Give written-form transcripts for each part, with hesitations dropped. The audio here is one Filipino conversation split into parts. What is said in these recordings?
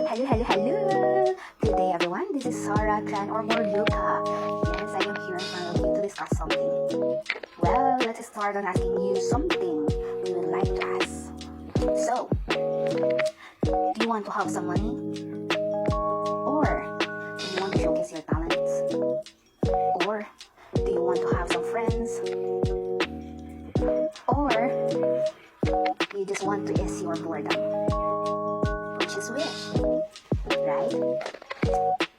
Hello, hello, hello! Good day, everyone. This is Sarah Tran or more Luca. Yes, I am here in front of you to discuss something. Well, let's start on asking you something we would like to ask. So, do you want to have some money? Or do you want to showcase your talents? Or do you want to have some friends? Or you just want to ease your boredom? Which is which? Right?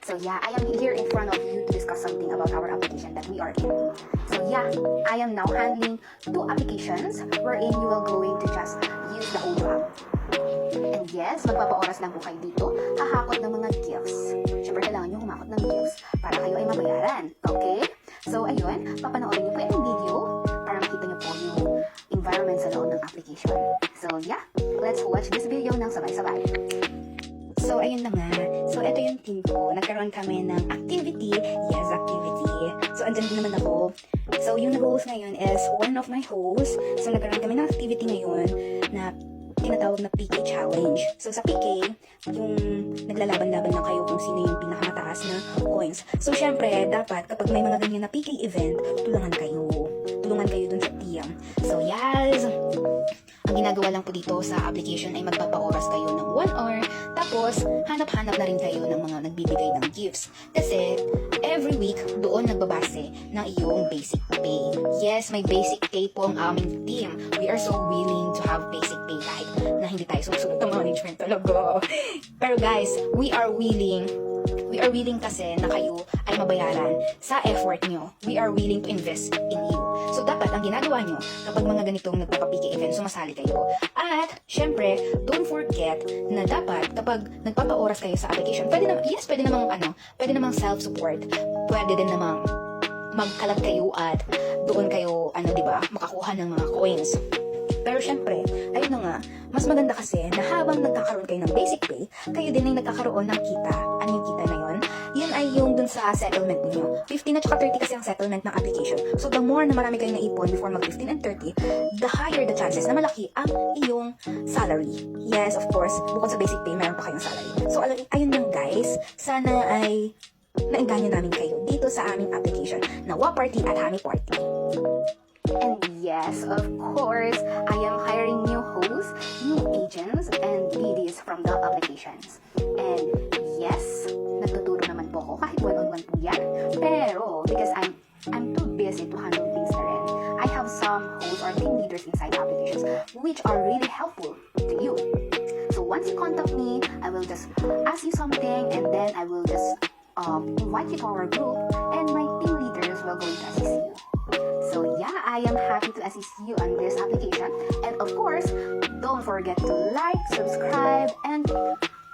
So yeah, I am here in front of you to discuss something about our application that we are in. So yeah, I am now handling 2 applications wherein you will going to just use the whole app. And yes, magpapaoras lang po kayo dito, hahakot ng mga gifts. Siyempre, kailangan nyo humakot ng gifts para kayo ay mabayaran. Okay? So ayun, papanoorin nyo po yung video para makita nyo po yung environment sa loob ng application. So yeah, let's watch this video ng sabay-sabay. So, ayun na nga. So, ito yung team ko. Nagkaroon kami ng activity. Yes, activity. So, andyan din naman ako. So, yung nag-host ngayon is one of my hosts. So, nagkaroon kami ng activity ngayon na tinatawag na PK Challenge. So, sa PK, yung naglalaban-laban lang kayo kung sino yung pinakamataas na coins. So, syempre, dapat kapag may mga ganyan na PK event, tulungan kayo. Tulungan kayo dun sa team. So, yes! Ang ginagawa lang po dito sa application ay magpapaoras kayo ng 1 hour, tapos hanap-hanap na rin kayo ng mga nagbibigay ng gifts. Kasi every week, doon nagbabase ng iyong basic pay. Yes, may basic pay po ang aming team. We are so willing to have basic pay kahit na hindi tayo susunod ng management talaga. Pero guys, we are willing kasi na kayo ay mabayaran sa effort nyo. We are willing to invest in you. So, dapat ang ginagawa nyo kapag mga ganitong nagpapapiki event, sumasali kayo. At, syempre, don't forget na dapat kapag nagpapaoras kayo sa application, pwede namang self-support. Pwede din namang magkalat kayo at doon kayo, diba, makakuha ng mga coins. Pero syempre, ayun na nga, mas maganda kasi na habang nagkakaroon kayo ng basic pay, kayo din ay nagkakaroon ng kita. Ano yung kita na yun? Yun ay yung dun sa settlement niyo. 15 at saka 30 kasi ang settlement ng application. So the more na marami kayong naipon before mag 15 and 30, the higher the chances na malaki ang iyong salary. Yes, of course, bukod sa basic pay, meron pa kayong salary. So ayun lang guys, sana ay naengganyo namin kayo dito sa aming application na WA-Party at Hami Party. And yes, of course, I am hiring new hosts, new agents, and BDs from the applications. And yes, nagtuturo naman po ako kahit one-on-one po yan. Pero, because I'm too busy to handle things na rin, I have some hosts or team leaders inside applications which are really helpful to you. So once you contact me, I will just ask you something and then I will just invite you to our group and my team leaders will go to assist you. So yeah, I am happy to assist you on this application. And of course, don't forget to like, subscribe, and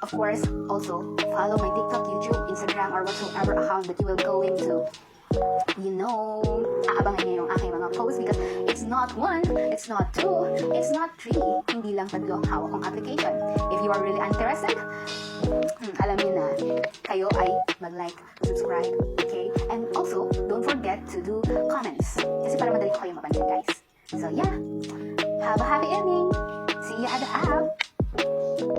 of course, also follow my TikTok, YouTube, Instagram, or whatsoever account that you will go into. Aabangan niyo yung aking mga posts because it's not 1, it's not 2, it's not 3. Hindi lang 3 ang hawak kong application. If you are really interested, alam niyo na, kayo ay mag-like, subscribe, okay? And also, don't forget to do comments. Kasi para madali ko kayo mapansin, guys. So yeah, have a happy evening. See you at the app.